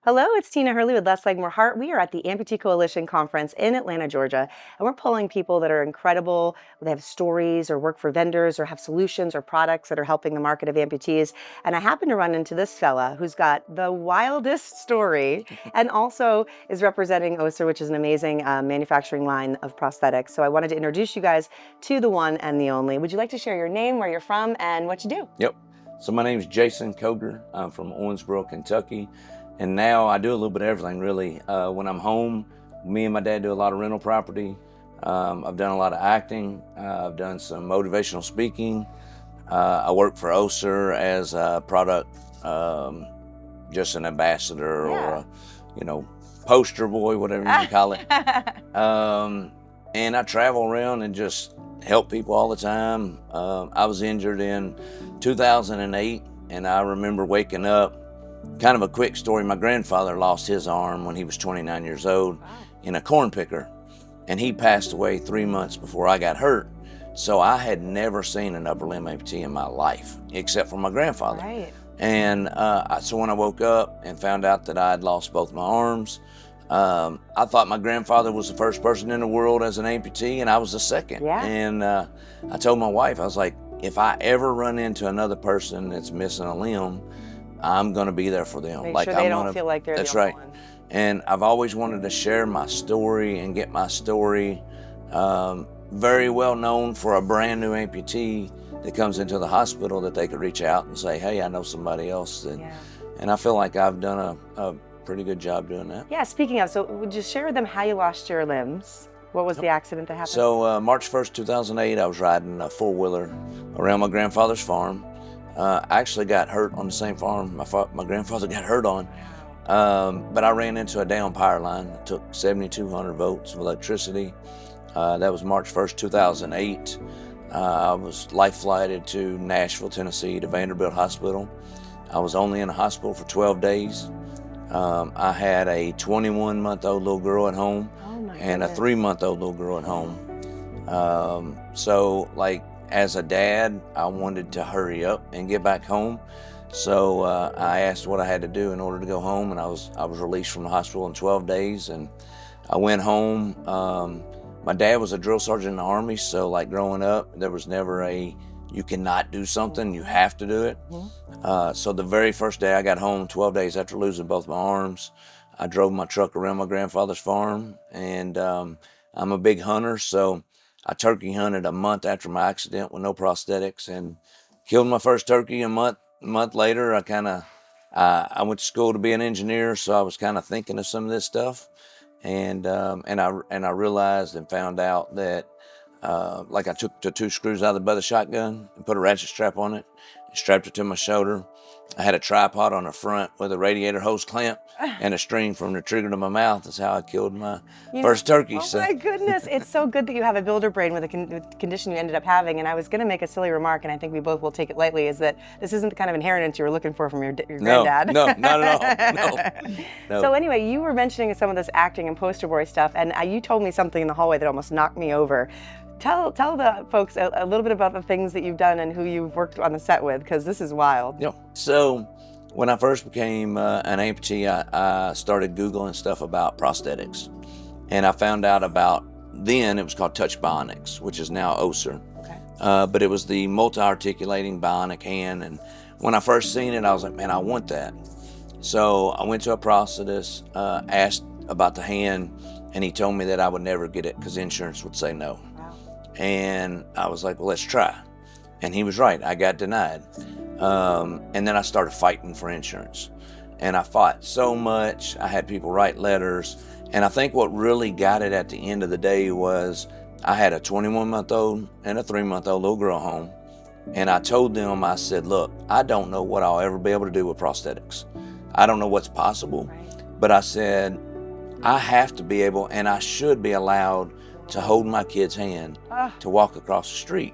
Hello, it's Tina Hurley with Less Leg, More Heart. We are at the Amputee Coalition Conference in Atlanta, Georgia, and we're pulling people that are incredible. They have stories or work for vendors or have solutions or products that are helping the market of amputees. And I happened to run into this fella who's got the wildest story and also is representing OSER, which is an amazing manufacturing line of prosthetics. So I wanted to introduce you guys to the one and the only. Would you like to share your name, where you're from, and what you do? Yep. So my name is Jason Koger. I'm from Owensboro, Kentucky. And now I do a little bit of everything, really. When I'm home, me and my dad do a lot of rental property. I've done a lot of acting. I've done some motivational speaking. I work for OSER as a product, just an ambassador or a, poster boy, whatever you call it. And I travel around and just help people all the time. I was injured in 2008, and I remember waking up. Kind of a quick story, my grandfather lost his arm when he was 29 years old in a corn picker, and he passed away 3 months before I got hurt. So I had never seen an upper limb amputee in my life, except for my grandfather. Right. And so when I woke up and found out that I had lost both my arms, I thought my grandfather was the first person in the world as an amputee, and I was the second. Yeah. And I told my wife, I was like, if I ever run into another person that's missing a limb, I'm gonna be there for them. Make sure they don't feel like they're that's the only right. one. And I've always wanted to share my story and get my story very well known for a brand new amputee that comes into the hospital, that they could reach out and say, hey, I know somebody else. And I feel like I've done a pretty good job doing that. Yeah, speaking of, so would you share with them how you lost your limbs? What was the accident that happened? So March 1st, 2008, I was riding a four-wheeler around my grandfather's farm. I actually got hurt on the same farm my grandfather got hurt on, but I ran into a down power line. It took 7,200 volts of electricity. That was March 1st, 2008. I was life flighted to Nashville, Tennessee, to Vanderbilt Hospital. I was only in the hospital for 12 days. I had a 21-month-old little girl at home and a 3-month-old little girl at home. As a dad, I wanted to hurry up and get back home. So I asked what I had to do in order to go home, and I was released from the hospital in 12 days, and I went home. My dad was a drill sergeant in the Army, so like growing up, there was never you cannot do something, you have to do it. So the very first day I got home, 12 days after losing both my arms, I drove my truck around my grandfather's farm, and I'm a big hunter, so I turkey hunted a month after my accident with no prosthetics and killed my first turkey. A month later, I went to school to be an engineer, so I was kind of thinking of some of this stuff, and I realized and found out that I took the 2 screws out of the butt of the shotgun and put a ratchet strap on it and strapped it to my shoulder. I had a tripod on the front with a radiator hose clamp and a string from the trigger to my mouth. That's how I killed my first turkey. Oh my goodness, it's so good that you have a builder brain with the condition you ended up having. And I was gonna make a silly remark, and I think we both will take it lightly, is that this isn't the kind of inheritance you were looking for from your granddad. No, not at all, no. So anyway, you were mentioning some of this acting and poster boy stuff, and you told me something in the hallway that almost knocked me over. Tell the folks a little bit about the things that you've done and who you've worked on the set with, because this is wild. Yeah. So when I first became an amputee, I started Googling stuff about prosthetics. And I found out about, then it was called Touch Bionics, which is now OSER. Okay. But it was the multi-articulating bionic hand. And when I first seen it, I was like, man, I want that. So I went to a prosthetist, asked about the hand, and he told me that I would never get it because insurance would say no. And I was like, well, let's try. And he was right, I got denied. And then I started fighting for insurance. And I fought so much, I had people write letters. And I think what really got it at the end of the day was I had a 21-month-old and a 3-month-old little girl home. And I told them, I said, look, I don't know what I'll ever be able to do with prosthetics. I don't know what's possible. But I said, I have to be able, and I should be allowed to hold my kid's hand to walk across the street.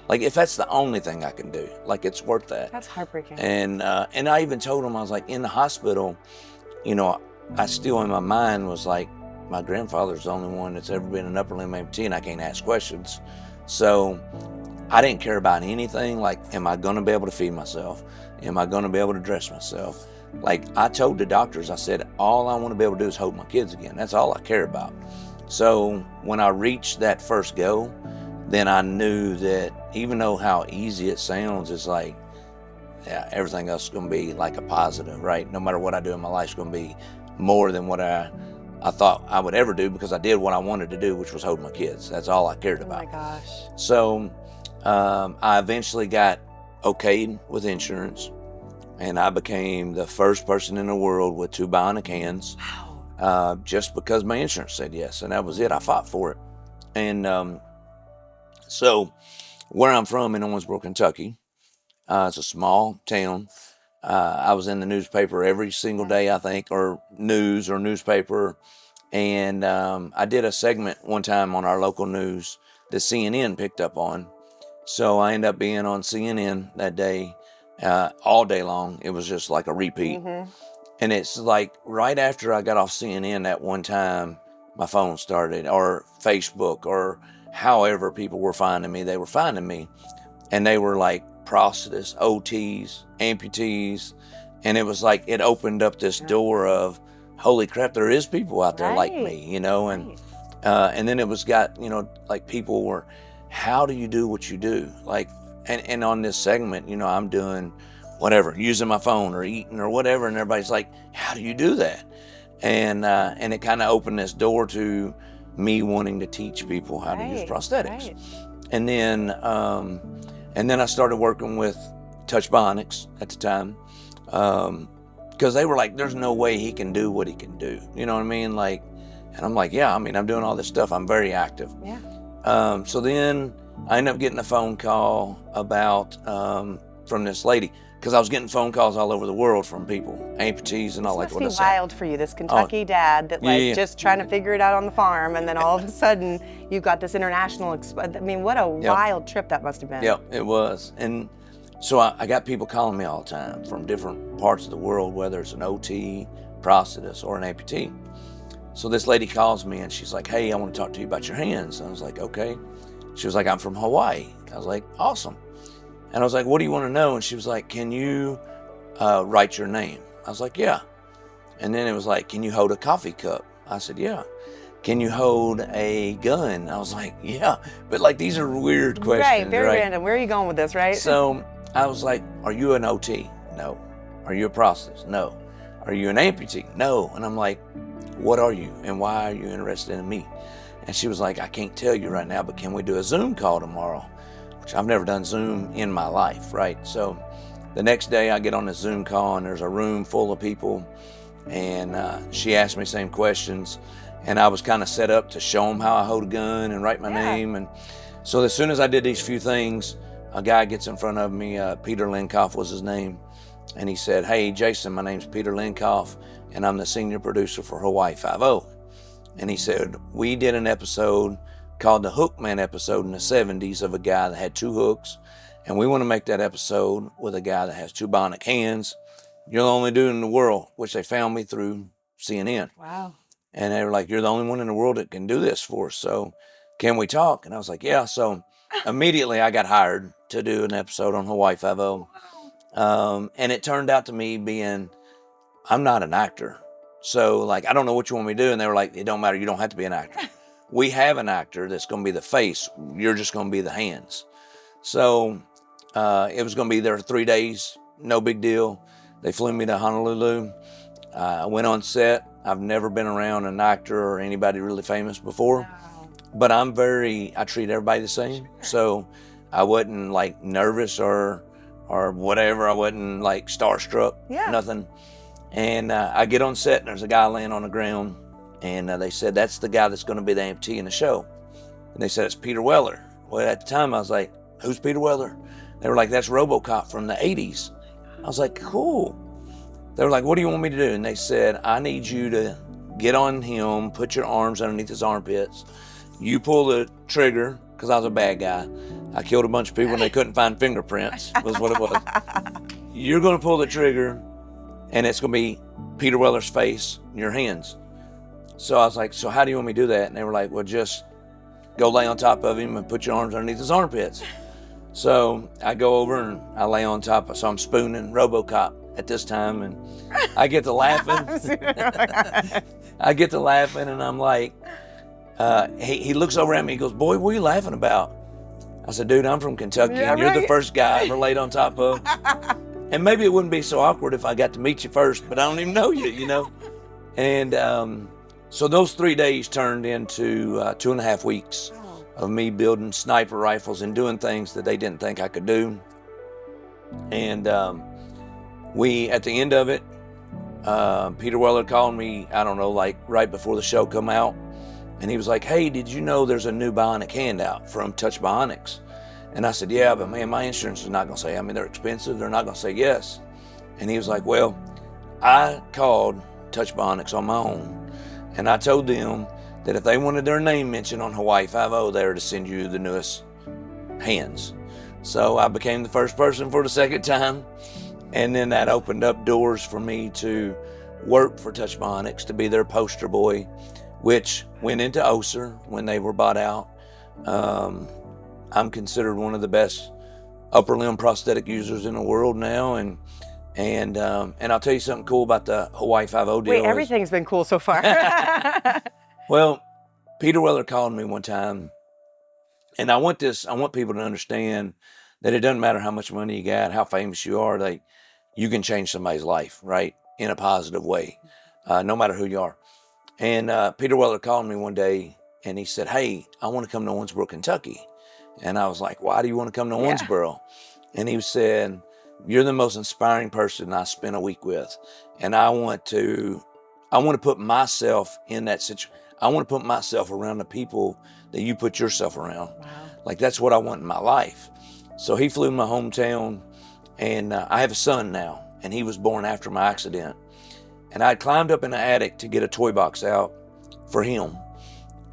Like, if that's the only thing I can do, like, it's worth that. That's heartbreaking. And I even told him, I was like, in the hospital, I still in my mind was like, my grandfather's the only one that's ever been an upper limb amputee, and I can't ask questions. So I didn't care about anything like, am I gonna be able to feed myself? Am I gonna be able to dress myself? Like I told the doctors, I said, all I want to be able to do is hold my kids again. That's all I care about. So when I reached that first go, then I knew that even though how easy it sounds, it's like, yeah, everything else is going to be like a positive, right? No matter what I do in my life, it's going to be more than what I thought I would ever do, because I did what I wanted to do, which was hold my kids. That's all I cared about. Oh my gosh. So I eventually got okayed with insurance, and I became the first person in the world with 2 bionic hands. Wow. Just because my insurance said yes, and that was it. I fought for it. And so where I'm from in Owensboro, Kentucky, it's a small town. I was in the newspaper every single day, I think, or news or newspaper. And I did a segment one time on our local news that CNN picked up on. So I ended up being on CNN that day, all day long. It was just like a repeat. Mm-hmm. And it's like right after I got off CNN that one time, my phone started, or Facebook, or however people were finding me, they were finding me. And they were like prosthetics, OTs, amputees. And it was like, it opened up this door of, holy crap, there is people out there like me, you know? And then it was got, you know, like people were, how do you do what you do? Like, and on this segment, you know, I'm doing whatever, using my phone or eating or whatever. And everybody's like, how do you do that? And it kind of opened this door to me wanting to teach people how to use prosthetics. And then I started working with Touch Bionics at the time, because they were like, there's no way he can do what he can do. You know what I mean? Like, and I'm like, yeah, I mean, I'm doing all this stuff. I'm very active. Yeah. So then I ended up getting a phone call about, from this lady, because I was getting phone calls all over the world from people, amputees and all like what I This said. must be wild for you, this Kentucky dad that just trying to figure it out on the farm, and then all of a sudden you've got this international, I mean, what a wild trip that must have been. Yep, it was. And so I got people calling me all the time from different parts of the world, whether it's an OT, prosthetist, or an amputee. So this lady calls me and she's like, hey, I want to talk to you about your hands. And I was like, okay. She was like, I'm from Hawaii. I was like, awesome. And I was like, what do you want to know? And she was like, can you write your name? I was like, yeah. And then it was like, can you hold a coffee cup? I said, yeah. Can you hold a gun? I was like, yeah. But like, these are weird questions. Right, very random. Where are you going with this, right? So I was like, are you an OT? No. Are you a prosthetist? No. Are you an amputee? No. And I'm like, what are you? And why are you interested in me? And she was like, I can't tell you right now, but can we do a Zoom call tomorrow? Which I've never done Zoom in my life, right? So the next day I get on this Zoom call and there's a room full of people, and she asked me the same questions, and I was kind of set up to show them how I hold a gun and write my name. And so as soon as I did these few things, a guy gets in front of me, Peter Linkoff was his name, and he said, hey, Jason, my name's Peter Linkoff, and I'm the senior producer for Hawaii 5-0. And he said, we did an episode called the Hookman episode in the 70s of a guy that had 2 hooks, and we want to make that episode with a guy that has 2 bionic hands. You're the only dude in the world, which they found me through CNN. Wow. And they were like, you're the only one in the world that can do this for us, so can we talk? And I was like, yeah. So immediately I got hired to do an episode on Hawaii 5-0. And it turned out to me being, I'm not an actor. So like, I don't know what you want me to do. And they were like, it don't matter, you don't have to be an actor. We have an actor that's going to be the face. You're just going to be the hands. So it was going to be there 3 days, no big deal. They flew me to Honolulu. I went on set. I've never been around an actor or anybody really famous before, but I treat everybody the same. So I wasn't like nervous or whatever. I wasn't like starstruck, nothing. And I get on set and there's a guy laying on the ground, and they said, that's the guy that's going to be the amputee in the show. And they said, it's Peter Weller. Well, at the time I was like, who's Peter Weller? They were like, that's RoboCop from the 80s. I was like, cool. They were like, what do you want me to do? And they said, I need you to get on him, put your arms underneath his armpits. You pull the trigger, because I was a bad guy. I killed a bunch of people and they couldn't find fingerprints, was what it was. You're going to pull the trigger, and it's going to be Peter Weller's face in your hands. So I was like, so how do you want me to do that? And they were like, well, just go lay on top of him and put your arms underneath his armpits. So I go over and I lay on top, so I'm spooning RoboCop. at this time, and I get to laughing. I get to laughing, and I'm like, he looks over at me, he goes, "Boy, what are you laughing about?" I said, "Dude, I'm from Kentucky, Yeah, and you're the right. first guy I ever laid on top of." And maybe it wouldn't be so awkward if I got to meet you first, but I don't even know you, you know? And so those 3 days turned into 2.5 weeks of me building sniper rifles and doing things that they didn't think I could do. And at the end of it, Peter Weller called me, I don't know, like right before the show come out. And he was like, "Hey, did you know there's a new bionic hand out from Touch Bionics?" And I said, "Yeah, but man, my insurance is not gonna say, I mean, they're expensive. They're not gonna say yes." And he was like, "Well, I called Touch Bionics on my own, and I told them that if they wanted their name mentioned on Hawaii 5-0, they were to send you the newest hands." So I became the first person for the second time. And then that opened up doors for me to work for Touch Bionics, to be their poster boy, which went into Oser when they were bought out. I'm considered one of the best upper limb prosthetic users in the world now, and I'll tell you something cool about the Hawaii 5-0 deal. Wait, everything's been cool so far. Well, Peter Weller called me one time, and I want people to understand that it doesn't matter how much money you got, how famous you are, like you can change somebody's life, right, in a positive way, no matter who you are. And Peter Weller called me one day, and he said, "Hey, I want to come to Owensboro, Kentucky." And I was like, "Why do you want to come to Owensboro?" And he said, "You're the most inspiring person I spent a week with. And I want to put myself in that situation. I want to put myself around the people that you put yourself around." Wow. Like, that's what I want in my life. So he flew to my hometown, and I have a son now, and he was born after my accident. And I climbed up in the attic to get a toy box out for him.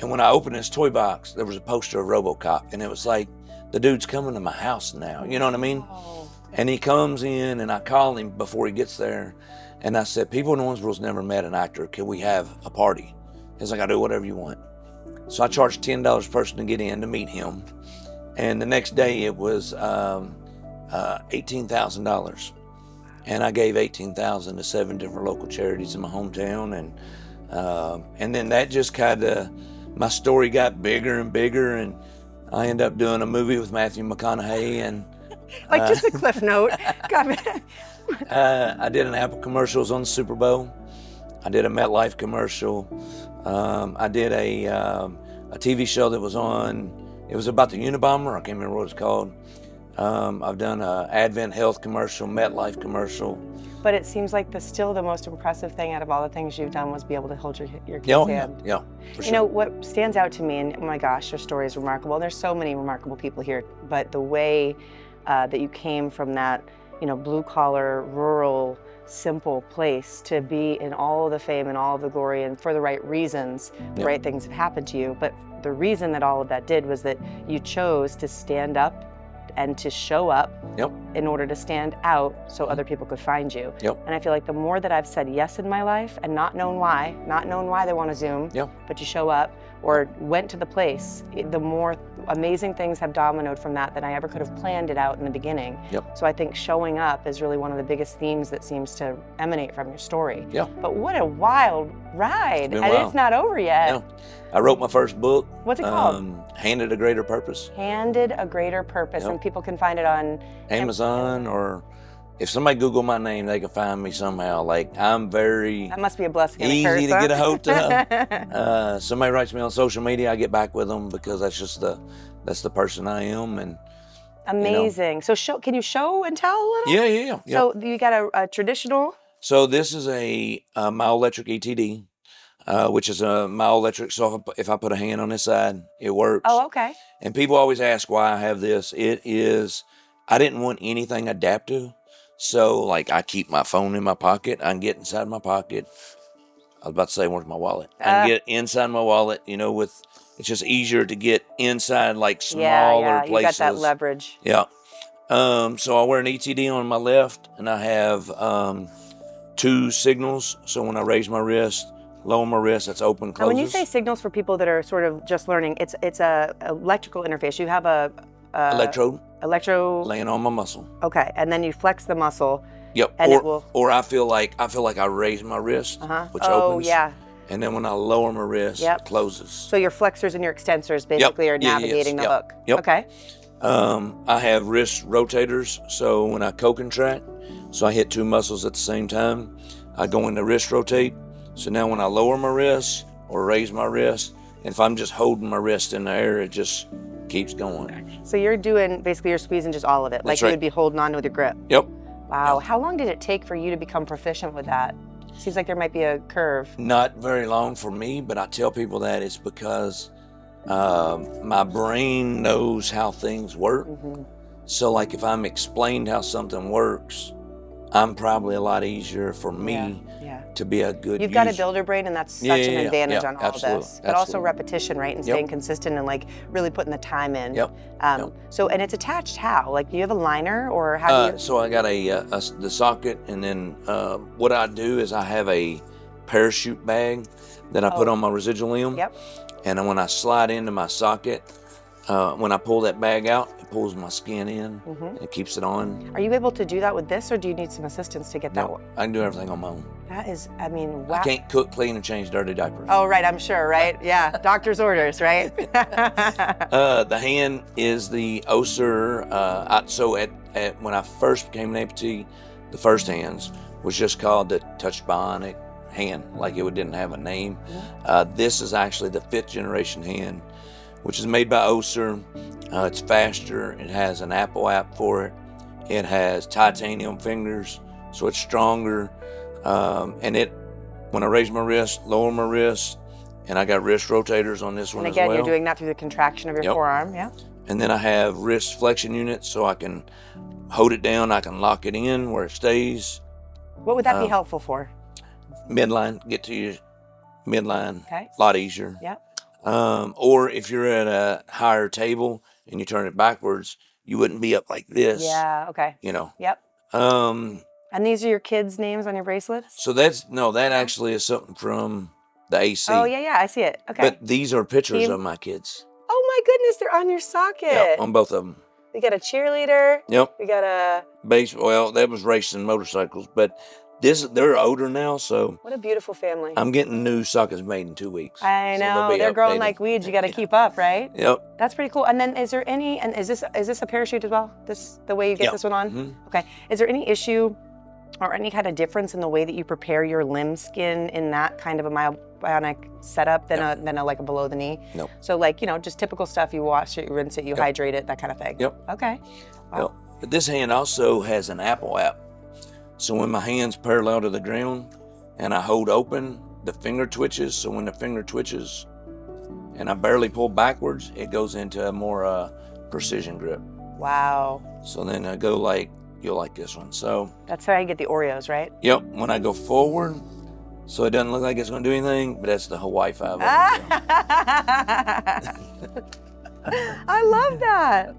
And when I opened his toy box, there was a poster of RoboCop, and it was like, the dude's coming to my house now, you know what I mean? Oh. And he comes in, and I call him before he gets there, and I said, "People in Owensboro's never met an actor. Can we have a party?" He's like, "I'll do whatever you want." So I charged $10 a person to get in to meet him. And the next day it was $18,000. And I gave $18,000 to 7 different local charities in my hometown. And then that just kind of, my story got bigger and bigger, and I ended up doing a movie with Matthew McConaughey. And Like just a cliff note. God. I did an Apple commercials on the Super Bowl. I did a MetLife commercial. I did a TV show that was on, it was about the Unabomber. I can't remember what it's called. I've done an Advent Health commercial, MetLife commercial. But it seems like still the most impressive thing out of all the things you've done was be able to hold your kid's hand. Yeah, for sure. You know, what stands out to me, and oh my gosh, your story is remarkable. And there's so many remarkable people here, but the way that you came from that, you know, blue collar, rural, simple place to be in all of the fame and all of the glory, and for the right reasons, the right things have happened to you. But the reason that all of that did was that you chose to stand up and to show up in order to stand out so other people could find you. And I feel like the more that I've said yes in my life and not known why they want to Zoom, but you show up or went to the place, the more amazing things have dominoed from that than I ever could have planned it out in the beginning. So I think showing up is really one of the biggest themes that seems to emanate from your story. But what a wild ride, and wild. It's not over yet. I wrote my first book. What's it called? Handed a Greater Purpose. Handed a Greater Purpose, and people can find it on Amazon, or if somebody Google my name, they can find me somehow. Like, I'm very that must be a blessing and a easy curse, to huh? get a hold of. Somebody writes me on social media, I get back with them because that's just that's the person I am. And amazing. So can you show and tell a little? Yeah. So you got a traditional? So this is a myoelectric ETD, which is a myoelectric. So if I put a hand on this side, it works. Oh, okay. And people always ask why I have this. I didn't want anything adaptive. So like, I keep my phone in my pocket. I can get inside my pocket. I was about to say, where's my wallet? I can get inside my wallet, you know, it's just easier to get inside like smaller places. You got that leverage. Yeah. So I wear an ETD on my left, and I have 2 signals. So when I raise my wrist, lower my wrist, that's open, closes. And when you say signals, for people that are sort of just learning, it's a electrical interface. You have a electrode electro laying on my muscle. Okay, and then you flex the muscle. Yep. And it will. Or I feel like I raise my wrist, which Oh, opens. yeah. And then when I lower my wrist, it closes. So your flexors and your extensors basically are navigating the hook. Yep. Okay. I have wrist rotators, so when I co-contract, so I hit two muscles at the same time, I go into wrist rotate. So now when I lower my wrist or raise my wrist, and if I'm just holding my wrist in the air, it just keeps going. So you're doing, basically you're squeezing just all of it, like you would be holding on with your grip. Yep. Wow. How long did it take for you to become proficient with that? Seems like there might be a curve. Not very long for me, but I tell people that it's because my brain knows how things work. So like if I'm explained how something works, I'm probably a lot easier for me to be a good You've got a builder brain, and that's such an advantage on all this. But also repetition, right? And staying consistent and like really putting the time in. So, and it's attached how? Like, do you have a liner or how do you? So I got the socket, and then what I do is I have a parachute bag that I put on my residual limb. And then when I slide into my socket, when I pull that bag out, it pulls my skin in, and it keeps it on. Are you able to do that with this, or do you need some assistance to get that one? I can do everything on my own. That is, I mean, wow. I can't cook, clean, and change dirty diapers. Oh, right, I'm sure, right? Yeah, doctor's orders, right? The hand is the Oser. So when I first became an amputee, the first hands was just called the touch bionic hand, like it didn't have a name. This is actually the 5th generation hand, which is made by Oser. It's faster. It has an Apple app for it. It has titanium fingers, so it's stronger. And when I raise my wrist, lower my wrist, and I got wrist rotators on this one as well. And again, you're doing that through the contraction of your forearm, And then I have wrist flexion units, so I can hold it down, I can lock it in where it stays. What would that be helpful for? Midline, get to your midline, a lot easier. Yeah. Or if you're at a higher table and you turn it backwards, you wouldn't be up like this. Yeah, okay. You know. Yep. And these are your kids' names on your bracelets? So that actually is something from the AC. Oh, yeah, I see it. Okay. But these are pictures of my kids. Oh my goodness, they're on your socket. Yeah, on both of them. We got a cheerleader. Yep. We got a... Well, that was racing motorcycles, but they're older now, so... What a beautiful family. I'm getting new sockets made in 2 weeks. I know, so they're growing like weeds. You got to keep up, right? Yep. That's pretty cool. And then is there any, and is this a parachute as well? The way you get this one on? Okay. Is there any issue or any kind of difference in the way that you prepare your limb skin in that kind of a bionic setup than a like a below the knee? Nope. So like, just typical stuff, you wash it, you rinse it, you hydrate it, that kind of thing. Yep. Okay. Wow. Yep. But this hand also has an Apple app. So when my hand's parallel to the ground and I hold open, the finger twitches. So when the finger twitches and I barely pull backwards, it goes into a more precision grip. Wow. So then I go like, you'll like this one. So that's how you get the Oreos, right? Yep. When I go forward, so it doesn't look like it's going to do anything, but that's the Hawaii 5. I love that.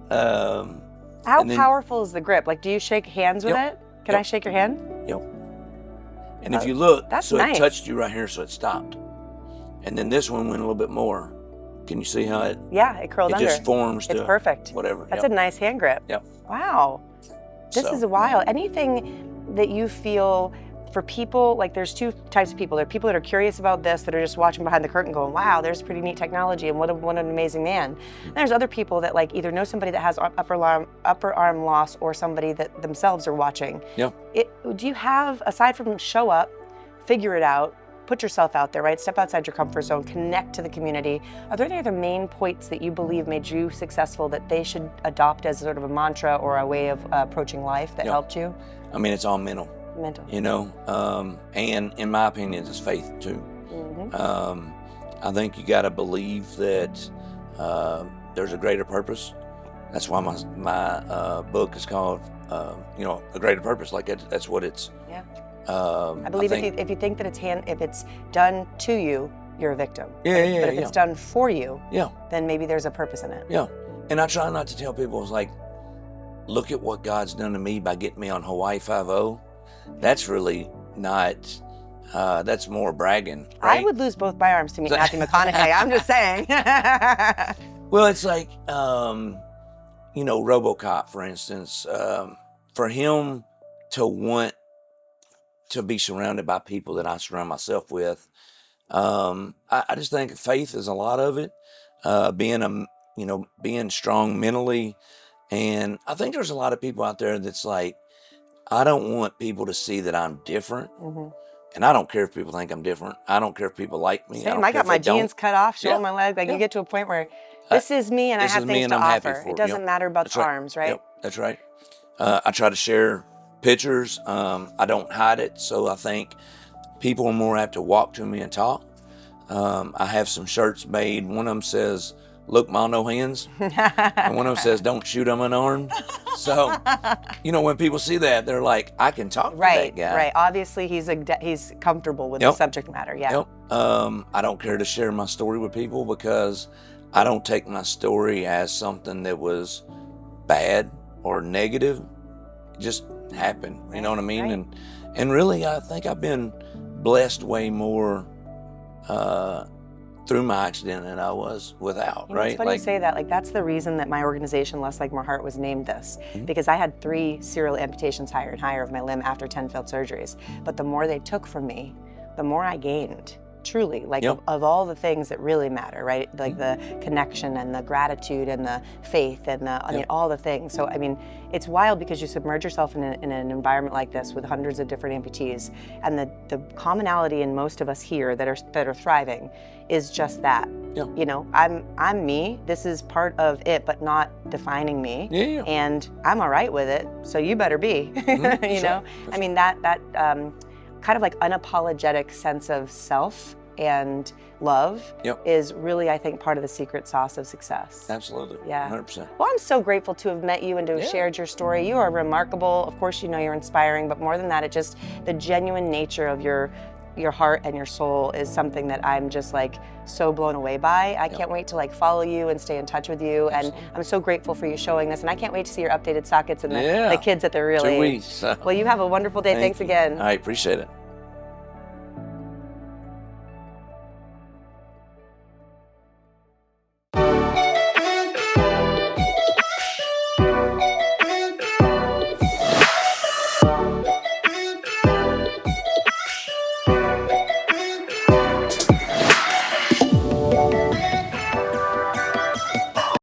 How powerful is the grip? Like, do you shake hands with it? Can I shake your hand? Yep. And if you look, that's so nice. It touched you right here, so it stopped. And then this one went a little bit more. Can you see how it? Yeah, it curled under. It just forms to. It's perfect. Whatever. That's a nice hand grip. Yep. Wow. This is wild. Anything that you feel for people, like there's two types of people. There are people that are curious about this, that are just watching behind the curtain going, wow, there's pretty neat technology and what an amazing man. And there's other people that like either know somebody that has upper arm loss or somebody that themselves are watching. Yeah. Do you have, aside from show up, figure it out, put yourself out there, right? Step outside your comfort zone, connect to the community. Are there any other main points that you believe made you successful that they should adopt as sort of a mantra or a way of approaching life that helped you? I mean, it's all mental. And in my opinion, it's faith too. I think you got to believe that there's a greater purpose. That's why my book is called, A Greater Purpose. Like that's what it's. Yeah. I believe if you think that if it's done to you, you're a victim. But if it's done for you, then maybe there's a purpose in it. Yeah. And I try not to tell people, it's like, look at what God's done to me by getting me on Hawaii 5-0. That's really not, that's more bragging, right? I would lose both my arms to meet Matthew McConaughey. I'm just saying. Well, it's like, RoboCop, for instance, for him to want to be surrounded by people that I surround myself with. I just think faith is a lot of it. Being strong mentally. And I think there's a lot of people out there that's like, I don't want people to see that I'm different. Mm-hmm. And I don't care if people think I'm different. I don't care if people like me. Same. I got my jeans cut off, showing my leg. Like, Yeah. you get to a point where this is me and I have things to offer. It doesn't matter about the arms, right? Yep, that's right. I try to share pictures. I don't hide it. So I think people are more apt to walk to me and talk. I have some shirts made. One of them says, "Look, Ma, no hands." And one of them says, "Don't shoot, I'm unarmed." So, when people see that, they're like, I can talk to that guy. Right. Obviously, he's comfortable with the subject matter. Yeah. Yep. I don't care to share my story with people because I don't take my story as something that was bad or negative. It just happened. You know what I mean? Right. And really, I think I've been blessed way more through my accident than I was without, right? It's funny you say that. Like, that's the reason that my organization, Less Like More Heart, was named this. Mm-hmm. Because I had 3 serial amputations higher and higher of my limb after 10 failed surgeries. But the more they took from me, the more I gained. Truly, like of all the things that really matter, right? Like the connection and the gratitude and the faith and all the things. So, it's wild because you submerge yourself in an environment like this with hundreds of different amputees, and the commonality in most of us here that are thriving is just that. Yeah. I'm me. This is part of it, but not defining me. Yeah. And I'm all right with it. So you better be. Mm-hmm. That kind of like unapologetic sense of self and love is really, I think, part of the secret sauce of success. Absolutely. Yeah. 100%. Well, I'm so grateful to have met you and to have shared your story. You are remarkable. Of course, you're inspiring, but more than that, the genuine nature of your heart and your soul is something that I'm just like so blown away by. I can't wait to follow you and stay in touch with you. Absolutely. And I'm so grateful for you showing this. And I can't wait to see your updated sockets and the kids at their real 2 age. weeks. Well, you have a wonderful day. Thanks again. I appreciate it.